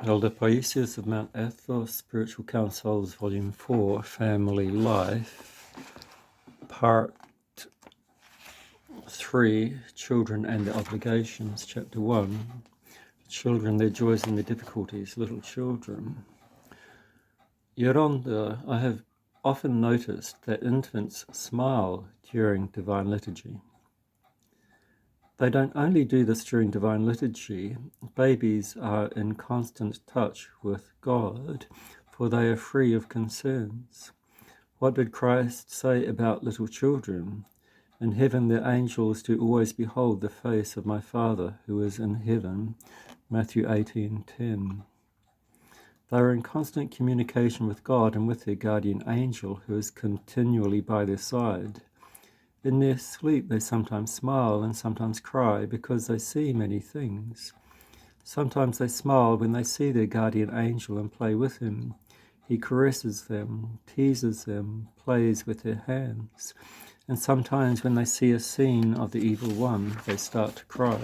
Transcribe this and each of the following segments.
Elder Paisios of Mount Athos, Spiritual Counsels, Volume 4, Family Life, Part 3, Children and Their Obligations, Chapter 1, Children, Their Joys and Their Difficulties, Little Children. Yolanda, I have often noticed that infants smile during Divine Liturgy. They don't only do this during Divine Liturgy, babies are in constant touch with God, for they are free of concerns. What did Christ say about little children? In heaven their angels do always behold the face of my Father who is in heaven. Matthew 18:10. They are in constant communication with God and with their guardian angel who is continually by their side. In their sleep they sometimes smile and sometimes cry because they see many things. Sometimes they smile when they see their guardian angel and play with him. He caresses them, teases them, plays with their hands. And sometimes when they see a scene of the evil one, they start to cry.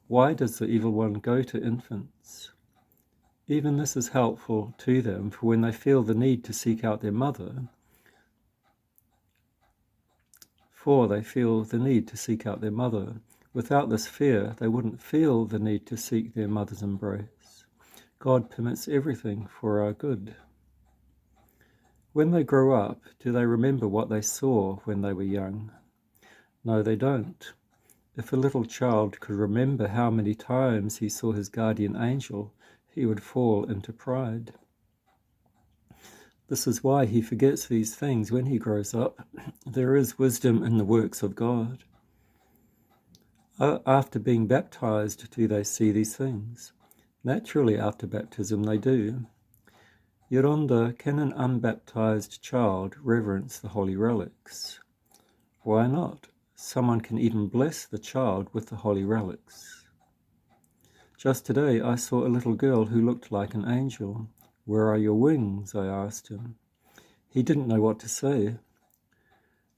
Why does the evil one go to infants? Even this is helpful to them, for when they feel the need to seek out their mother, Without this fear, they wouldn't feel the need to seek their mother's embrace. God permits everything for our good. When they grow up, do they remember what they saw when they were young? No, they don't. If a little child could remember how many times he saw his guardian angel, he would fall into pride. This is why he forgets these things when he grows up. There is wisdom in the works of God. After being baptized, do they see these things? Naturally, after baptism, they do. Yolanda, can an unbaptized child reverence the holy relics? Why not? Someone can even bless the child with the holy relics. Just today, I saw a little girl who looked like an angel. Where are your wings? I asked him. He didn't know what to say.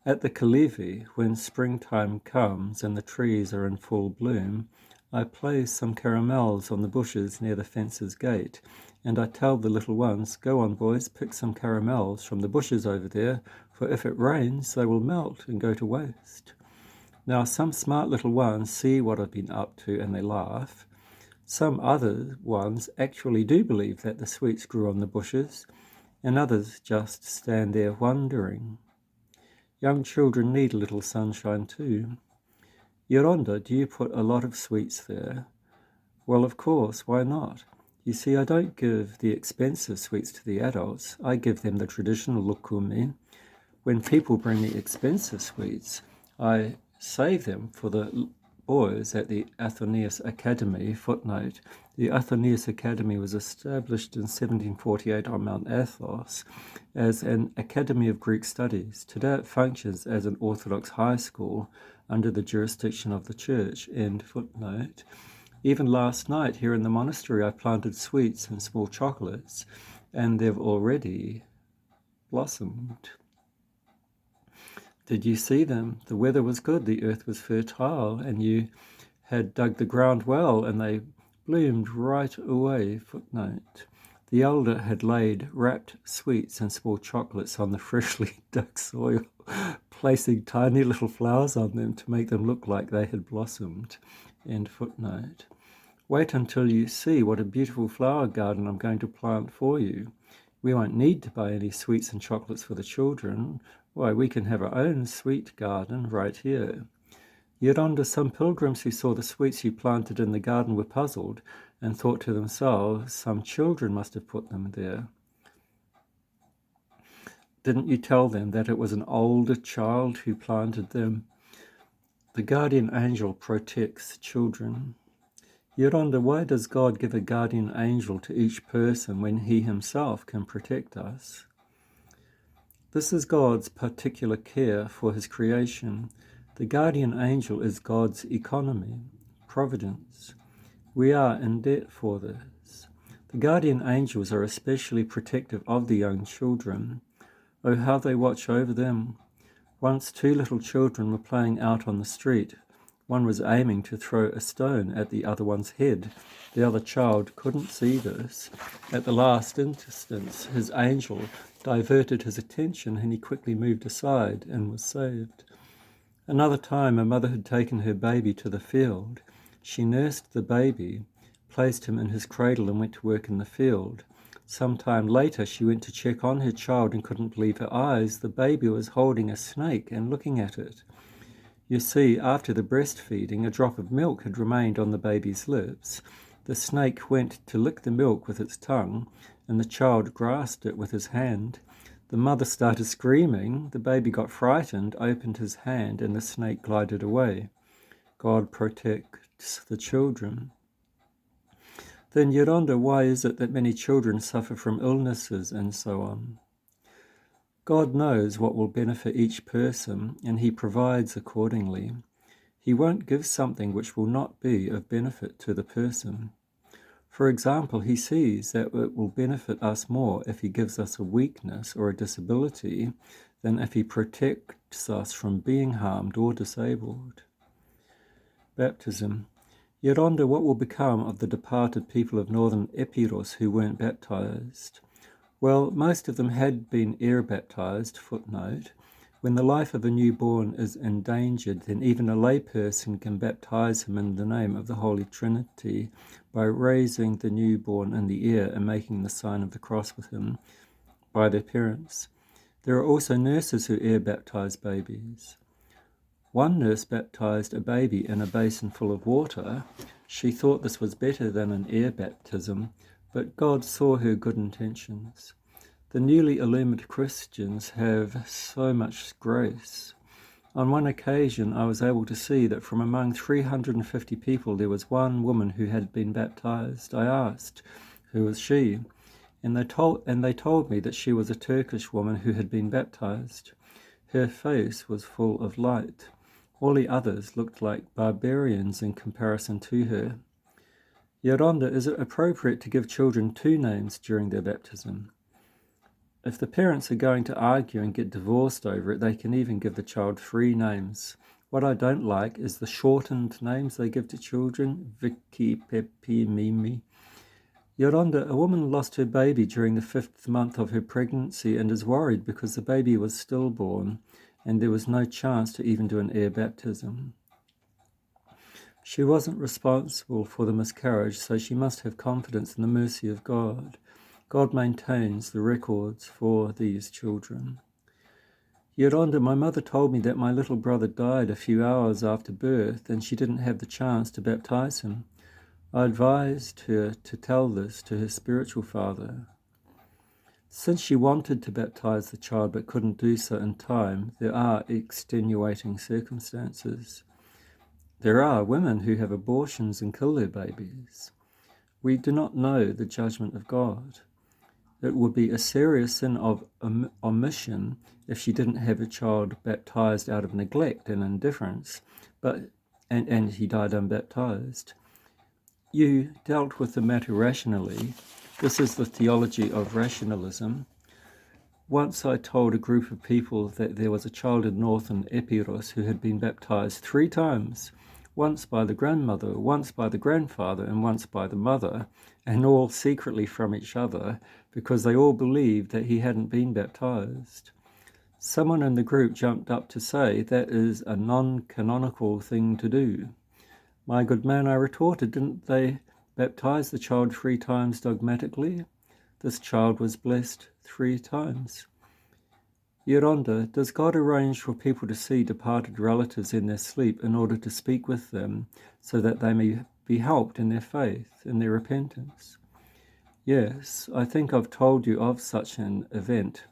At the Kalevi, when springtime comes and the trees are in full bloom, I place some caramels on the bushes near the fence's gate, and I tell the little ones, "Go on, boys, pick some caramels from the bushes over there, for if it rains, they will melt and go to waste." Now, some smart little ones see what I've been up to and they laugh. Some other ones actually do believe that the sweets grew on the bushes, and others just stand there wondering. Young children need a little sunshine too. Yolanda, do you put a lot of sweets there? Well, of course, why not? You see, I don't give the expensive sweets to the adults. I give them the traditional lukumi. When people bring me expensive sweets, I save them for the boys at the Athenaeus Academy. Footnote: the Athenaeus Academy was established in 1748 on Mount Athos as an academy of Greek studies. Today it functions as an Orthodox high school under the jurisdiction of the church. End footnote. Even last night here in the monastery I planted sweets and small chocolates, and they've already blossomed. Did you see them? The weather was good, the earth was fertile, and you had dug the ground well, and they bloomed right away. Footnote: the elder had laid wrapped sweets and small chocolates on the freshly dug soil, placing tiny little flowers on them to make them look like they had blossomed. End footnote. Wait until you see what a beautiful flower garden I'm going to plant for you. We won't need to buy any sweets and chocolates for the children. Why, we can have our own sweet garden right here. Yolanda, some pilgrims who saw the sweets you planted in the garden were puzzled and thought to themselves, some children must have put them there. Didn't you tell them that it was an older child who planted them? The guardian angel protects children. Yolanda, why does God give a guardian angel to each person when he himself can protect us? This is God's particular care for his creation. The guardian angel is God's economy, providence. We are in debt for this. The guardian angels are especially protective of the young children. Oh, how they watch over them. Once 2 little children were playing out on the street One was aiming to throw a stone at the other one's head. The other child couldn't see this. At the last instance, his angel diverted his attention and he quickly moved aside and was saved. Another time, a mother had taken her baby to the field. She nursed the baby, placed him in his cradle and went to work in the field. Some time later, she went to check on her child and couldn't believe her eyes. The baby was holding a snake and looking at it. You see, after the breastfeeding, a drop of milk had remained on the baby's lips. The snake went to lick the milk with its tongue, and the child grasped it with his hand. The mother started screaming. The baby got frightened, opened his hand, and the snake glided away. God protects the children. Then you wonder, why is it that many children suffer from illnesses and so on? God knows what will benefit each person, and he provides accordingly. He won't give something which will not be of benefit to the person. For example, he sees that it will benefit us more if he gives us a weakness or a disability than if he protects us from being harmed or disabled. Baptism. You wonder what will become of the departed people of northern Epirus who weren't baptized. Well, most of them had been air-baptized, footnote. When the life of a newborn is endangered, then even a layperson can baptize him in the name of the Holy Trinity by raising the newborn in the air and making the sign of the cross with him by their parents. There are also nurses who air-baptize babies. One nurse baptized a baby in a basin full of water. She thought this was better than an air baptism, but God saw her good intentions. The newly illumined Christians have so much grace. On one occasion, I was able to see that from among 350 people, there was one woman who had been baptized. I asked, who was she? And they told me that she was a Turkish woman who had been baptized. Her face was full of light. All the others looked like barbarians in comparison to her. Yoronda, is it appropriate to give children 2 names during their baptism? If the parents are going to argue and get divorced over it, they can even give the child 3 names. What I don't like is the shortened names they give to children. Vicky, Pepe, Mimi. Yoronda, a woman lost her baby during the 5th month of her pregnancy and is worried because the baby was stillborn and there was no chance to even do an air baptism. She wasn't responsible for the miscarriage, so she must have confidence in the mercy of God. God maintains the records for these children. Yoronda, my mother told me that my little brother died a few hours after birth and she didn't have the chance to baptize him. I advised her to tell this to her spiritual father. Since she wanted to baptize the child but couldn't do so in time, there are extenuating circumstances. There are women who have abortions and kill their babies. We do not know the judgment of God. It would be a serious sin of omission if she didn't have a child baptized out of neglect and indifference, and he died unbaptized. You dealt with the matter rationally. This is the theology of rationalism. Once I told a group of people that there was a child in northern Epirus who had been baptized 3 times, once by the grandmother, once by the grandfather, and once by the mother, and all secretly from each other, because they all believed that he hadn't been baptized. Someone in the group jumped up to say that is a non-canonical thing to do. My good man, I retorted, didn't they baptize the child 3 times dogmatically? This child was blessed 3 times. Yoronda, does God arrange for people to see departed relatives in their sleep in order to speak with them so that they may be helped in their faith, in their repentance? Yes, I think I've told you of such an event.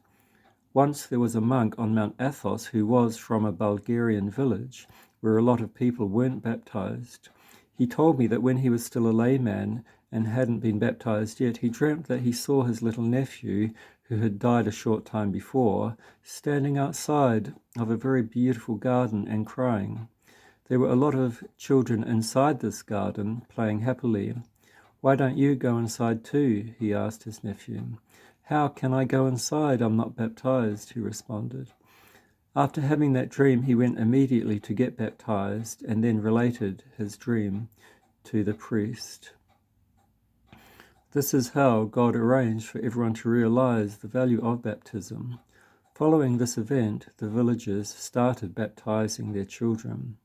Once there was a monk on Mount Athos who was from a Bulgarian village where a lot of people weren't baptized. He told me that when he was still a layman and hadn't been baptized yet, he dreamt that he saw his little nephew, who had died a short time before, standing outside of a very beautiful garden and crying. There were a lot of children inside this garden playing happily. Why don't you go inside too? He asked his nephew. How can I go inside? I'm not baptized, he responded. After having that dream, he went immediately to get baptized and then related his dream to the priest. This is how God arranged for everyone to realize the value of baptism. Following this event, the villagers started baptizing their children.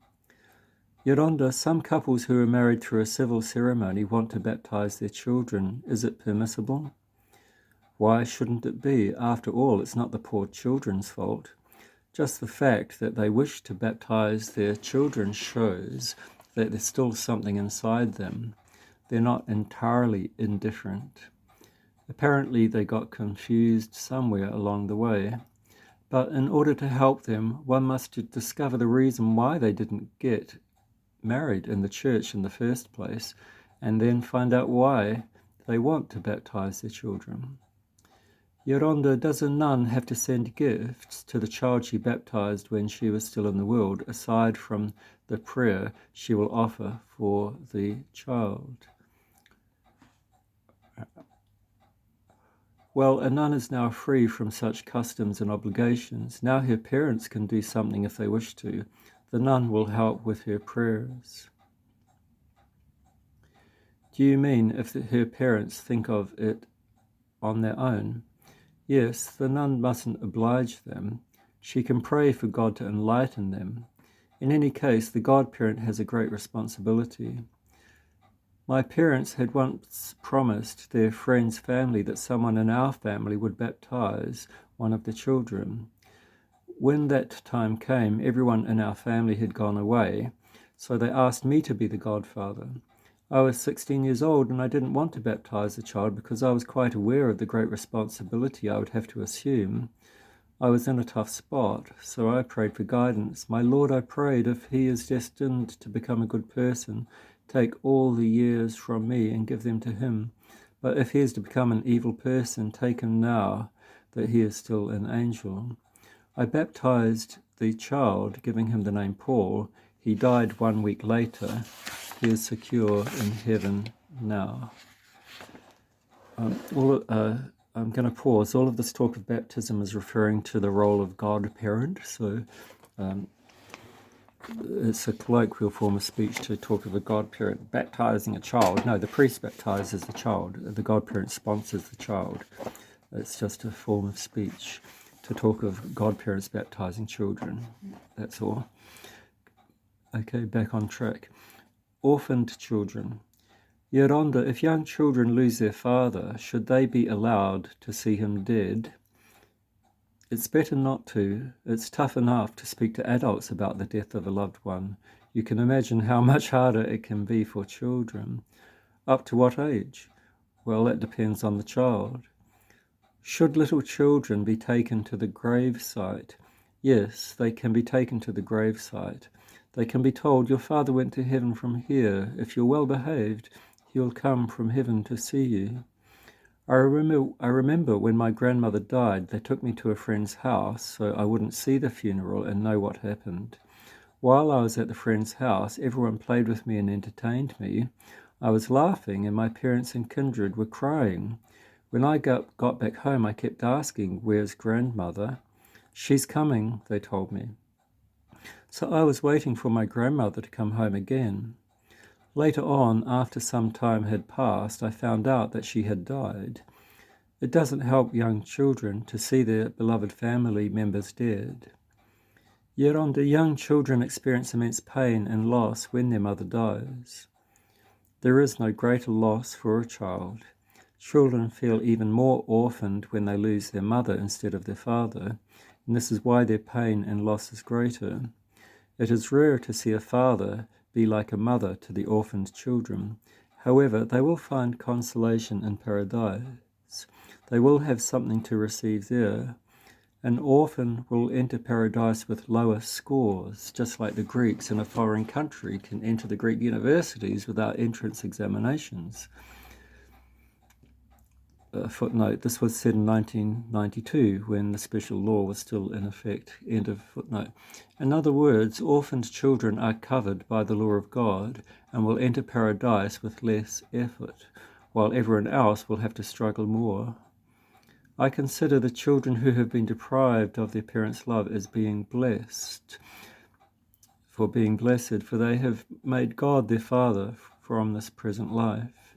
Yoronda, some couples who are married through a civil ceremony want to baptize their children. Is it permissible? Why shouldn't it be? After all, it's not the poor children's fault. Just the fact that they wish to baptize their children shows that there's still something inside them. They're not entirely indifferent. Apparently they got confused somewhere along the way. But in order to help them, one must discover the reason why they didn't get married in the church in the first place, and then find out why they want to baptize their children. Yoronda, does a nun have to send gifts to the child she baptized when she was still in the world, aside from the prayer she will offer for the child? Well, a nun is now free from such customs and obligations. Now her parents can do something if they wish to. The nun will help with her prayers. Do you mean if her parents think of it on their own? Yes, the nun mustn't oblige them. She can pray for God to enlighten them. In any case, the godparent has a great responsibility. My parents had once promised their friend's family that someone in our family would baptize one of the children. When that time came, everyone in our family had gone away, so they asked me to be the godfather. I was 16 years old and I didn't want to baptize the child because I was quite aware of the great responsibility I would have to assume. I was in a tough spot, so I prayed for guidance. My Lord, I prayed, if he is destined to become a good person, take all the years from me and give them to him. But if he is to become an evil person, take him now, that he is still an angel. I baptized the child, giving him the name Paul. He died 1 week later. He is secure in heaven now. I'm going to pause. All of this talk of baptism is referring to the role of godparent. So it's a colloquial form of speech to talk of a godparent baptizing a child. No, the priest baptizes the child. The godparent sponsors the child. It's just a form of speech to talk of godparents baptizing children. That's all. Okay, back on track. Orphaned children. Yoronda, if young children lose their father, should they be allowed to see him dead? It's better not to. It's tough enough to speak to adults about the death of a loved one. You can imagine how much harder it can be for children. Up to what age? Well, that depends on the child. Should little children be taken to the gravesite? Yes, they can be taken to the gravesite. They can be told, your father went to heaven from here. If you're well behaved, he will come from heaven to see you. I remember when my grandmother died, they took me to a friend's house so I wouldn't see the funeral and know what happened. While I was at the friend's house, everyone played with me and entertained me. I was laughing and my parents and kindred were crying. When I got back home, I kept asking, where's grandmother? She's coming, they told me. So I was waiting for my grandmother to come home again. Later on, after some time had passed, I found out that she had died. It doesn't help young children to see their beloved family members dead. Yoronda, young children experience immense pain and loss when their mother dies. There is no greater loss for a child. Children feel even more orphaned when they lose their mother instead of their father, and this is why their pain and loss is greater. It is rare to see a father be like a mother to the orphaned children. However, they will find consolation in paradise. They will have something to receive there. An orphan will enter paradise with lower scores, just like the Greeks in a foreign country can enter the Greek universities without entrance examinations. Footnote, this was said in 1992 when the special law was still in effect. End of footnote. In other words, orphaned children are covered by the law of God and will enter paradise with less effort, while everyone else will have to struggle more. I consider the children who have been deprived of their parents' love as being blessed, for they have made God their Father from this present life.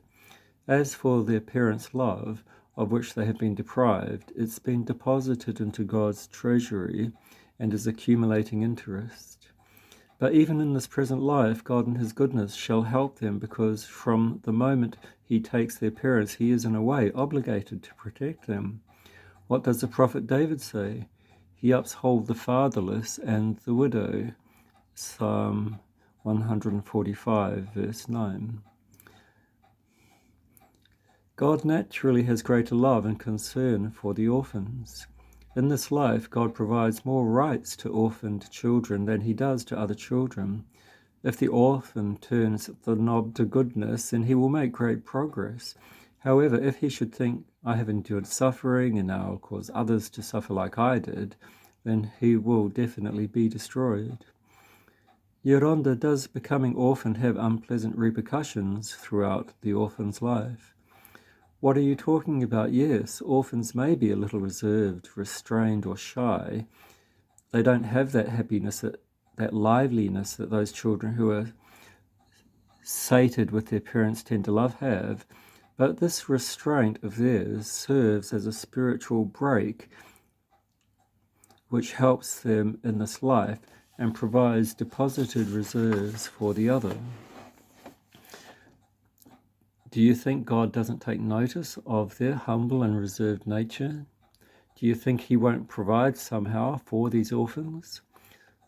As for their parents' love, of which they have been deprived, it's been deposited into God's treasury and is accumulating interest. But even in this present life, God in his goodness shall help them, because from the moment he takes their parents, he is in a way obligated to protect them. What does the prophet David say? He upholds the fatherless and the widow. Psalm 145, verse 9. God naturally has greater love and concern for the orphans. In this life, God provides more rights to orphaned children than he does to other children. If the orphan turns the knob to goodness, then he will make great progress. However, if he should think, I have endured suffering and now I'll cause others to suffer like I did, then he will definitely be destroyed. Yoronda, does becoming orphaned have unpleasant repercussions throughout the orphan's life? What are you talking about? Yes, orphans may be a little reserved, restrained, or shy. They don't have that happiness, that liveliness that those children who are sated with their parents' tender love have. But this restraint of theirs serves as a spiritual brake which helps them in this life and provides deposited reserves for the other. Do you think God doesn't take notice of their humble and reserved nature? Do you think he won't provide somehow for these orphans?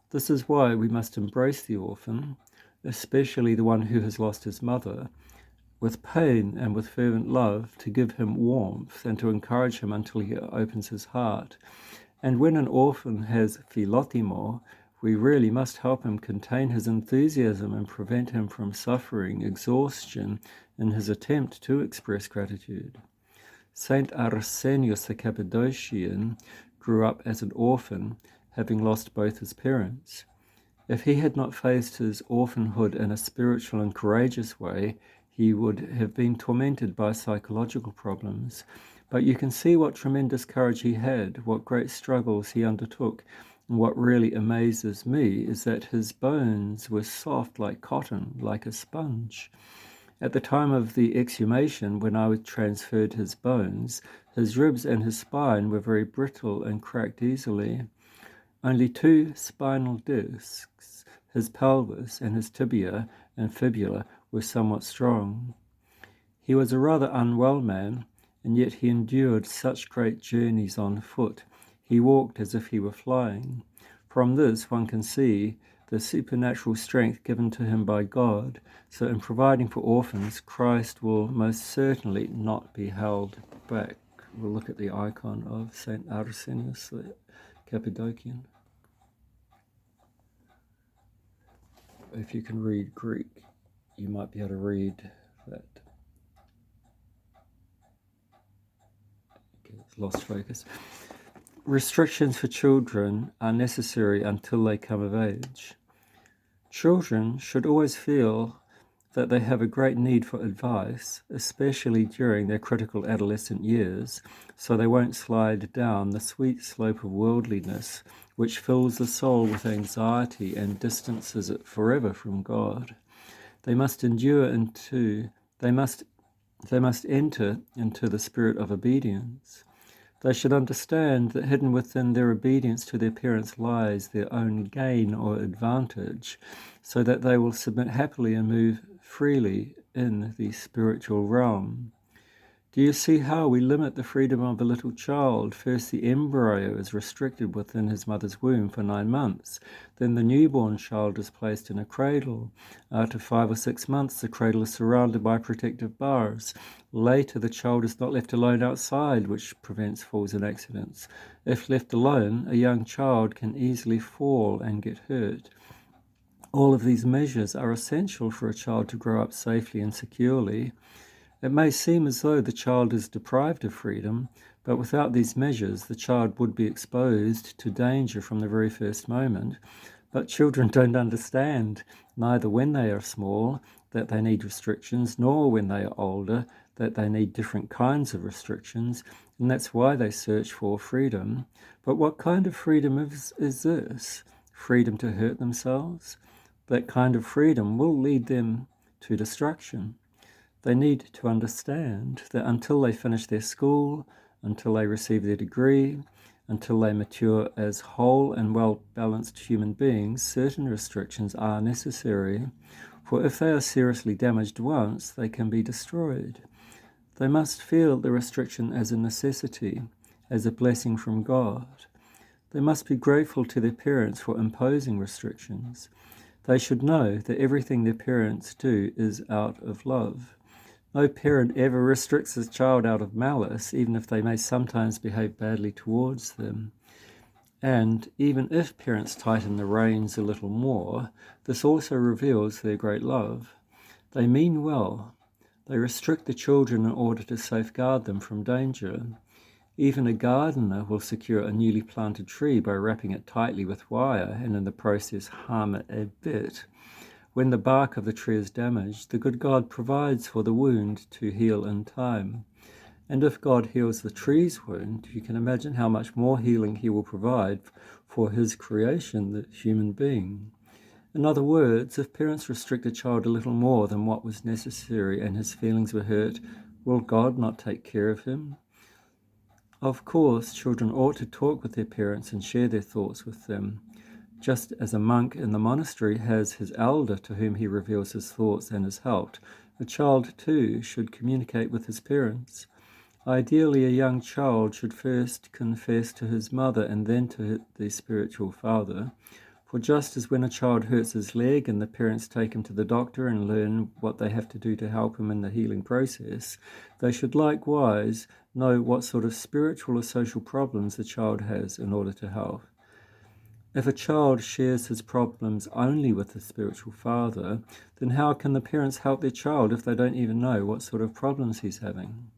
This is why we must embrace the orphan, especially the one who has lost his mother, with pain and with fervent love, to give him warmth and to encourage him until he opens his heart. And when an orphan has philotimo, we really must help him contain his enthusiasm and prevent him from suffering exhaustion in his attempt to express gratitude. Saint Arsenius the Cappadocian grew up as an orphan, having lost both his parents. If he had not faced his orphanhood in a spiritual and courageous way, he would have been tormented by psychological problems. But you can see what tremendous courage he had, what great struggles he undertook. And what really amazes me is that his bones were soft like cotton, like a sponge. At the time of the exhumation, when I transferred his bones, his ribs and his spine were very brittle and cracked easily. Only 2 spinal discs, his pelvis and his tibia and fibula, were somewhat strong. He was a rather unwell man, and yet he endured such great journeys on foot. He walked as if he were flying. From this one can see the supernatural strength given to him by God. So in providing for orphans, Christ will most certainly not be held back. We'll look at the icon of Saint Arsenius the Cappadocian. If you can read Greek, you might be able to read that. Okay, it's lost focus. Restrictions for children are necessary until they come of age. Children should always feel that they have a great need for advice, especially during their critical adolescent years, so they won't slide down the sweet slope of worldliness, which fills the soul with anxiety and distances it forever from God. They must enter into the spirit of obedience. They should understand that hidden within their obedience to their parents lies their own gain or advantage, so that they will submit happily and move freely in the spiritual realm. Do you see how we limit the freedom of a little child? First, the embryo is restricted within his mother's womb for 9 months. Then the newborn child is placed in a cradle. After 5 or 6 months, the cradle is surrounded by protective bars. Later, the child is not left alone outside, which prevents falls and accidents. If left alone, a young child can easily fall and get hurt. All of these measures are essential for a child to grow up safely and securely. It may seem as though the child is deprived of freedom, but without these measures, the child would be exposed to danger from the very first moment. But children don't understand, neither when they are small. that they need restrictions, nor when they are older that they need different kinds of restrictions, and that's why they search for freedom. But what kind of freedom is this? Freedom to hurt themselves? That kind of freedom will lead them to destruction. They need to understand that until they finish their school, until they receive their degree, until they mature as whole and well-balanced human beings, certain restrictions are necessary, for if they are seriously damaged once, they can be destroyed. They must feel the restriction as a necessity, as a blessing from God. They must be grateful to their parents for imposing restrictions. They should know that everything their parents do is out of love. No parent ever restricts his child out of malice, even if they may sometimes behave badly towards them. And even if parents tighten the reins a little more, this also reveals their great love. They mean well. They restrict the children in order to safeguard them from danger. Even a gardener will secure a newly planted tree by wrapping it tightly with wire and in the process harm it a bit. When the bark of the tree is damaged, the good God provides for the wound to heal in time. And if God heals the tree's wound, you can imagine how much more healing he will provide for his creation, the human being. In other words, if parents restrict a child a little more than what was necessary and his feelings were hurt, will God not take care of him? Of course, children ought to talk with their parents and share their thoughts with them, just as a monk in the monastery has his elder to whom he reveals his thoughts and is helped. A child, too, should communicate with his parents. Ideally, a young child should first confess to his mother and then to the spiritual father. For just as when a child hurts his leg and the parents take him to the doctor and learn what they have to do to help him in the healing process, they should likewise know what sort of spiritual or social problems the child has in order to help. If a child shares his problems only with the spiritual father, then how can the parents help their child if they don't even know what sort of problems he's having?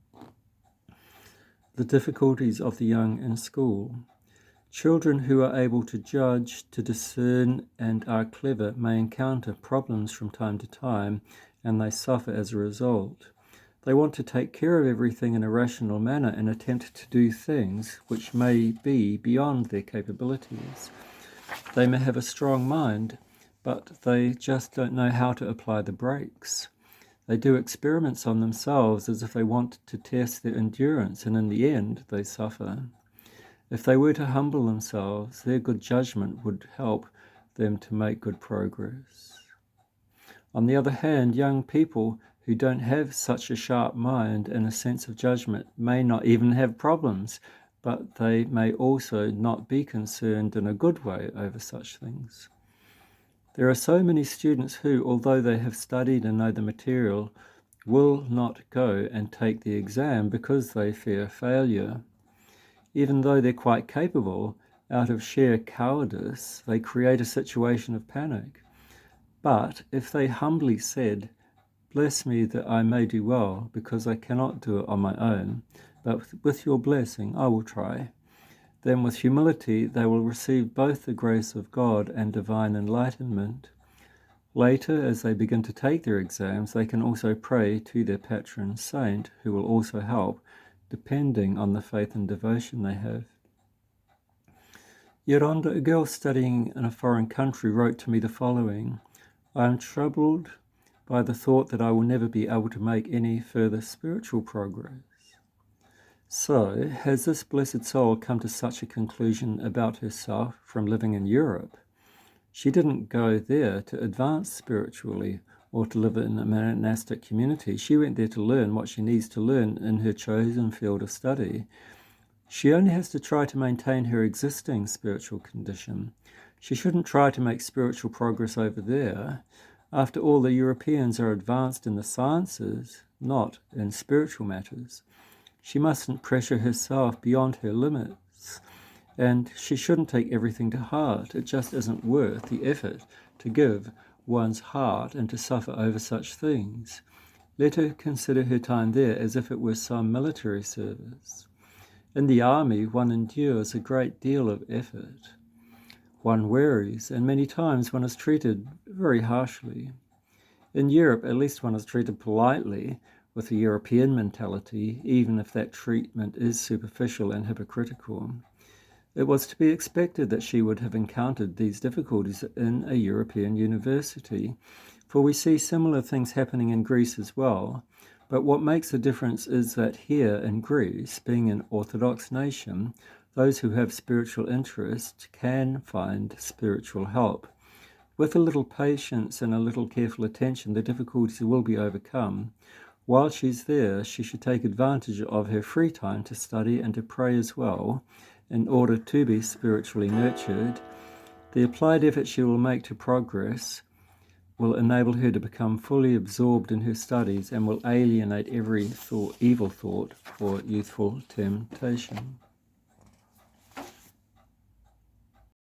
The difficulties of the young in school. Children who are able to judge, to discern, and are clever may encounter problems from time to time, and they suffer as a result. They want to take care of everything in a rational manner and attempt to do things which may be beyond their capabilities. They may have a strong mind, but they just don't know how to apply the brakes. They do experiments on themselves as if they want to test their endurance, and in the end, they suffer. If they were to humble themselves, their good judgment would help them to make good progress. On the other hand, young people who don't have such a sharp mind and a sense of judgment may not even have problems, but they may also not be concerned in a good way over such things. There are so many students who, although they have studied and know the material, will not go and take the exam because they fear failure. Even though they're quite capable, out of sheer cowardice, they create a situation of panic. But if they humbly said, "Bless me that I may do well, because I cannot do it on my own, but with your blessing I will try," then with humility they will receive both the grace of God and divine enlightenment. Later, as they begin to take their exams, they can also pray to their patron saint, who will also help, depending on the faith and devotion they have. Yoronda, a girl studying in a foreign country, wrote to me the following: "I am troubled by the thought that I will never be able to make any further spiritual progress." So, has this blessed soul come to such a conclusion about herself from living in Europe? She didn't go there to advance spiritually or to live in a monastic community. She went there to learn what she needs to learn in her chosen field of study. She only has to try to maintain her existing spiritual condition. She shouldn't try to make spiritual progress over there. After all, the Europeans are advanced in the sciences, not in spiritual matters. She mustn't pressure herself beyond her limits. And she shouldn't take everything to heart. It just isn't worth the effort to give one's heart and to suffer over such things. Let her consider her time there as if it were some military service. In the army, one endures a great deal of effort. One wearies, and many times one is treated very harshly. In Europe, at least one is treated politely with a European mentality, even if that treatment is superficial and hypocritical. It was to be expected that she would have encountered these difficulties in a European university, for we see similar things happening in Greece as well. But what makes a difference is that here in Greece, being an Orthodox nation, those who have spiritual interest can find spiritual help. With a little patience and a little careful attention, the difficulties will be overcome. While she's there, she should take advantage of her free time to study and to pray as well, in order to be spiritually nurtured. The applied effort she will make to progress will enable her to become fully absorbed in her studies and will alienate every evil thought or youthful temptation.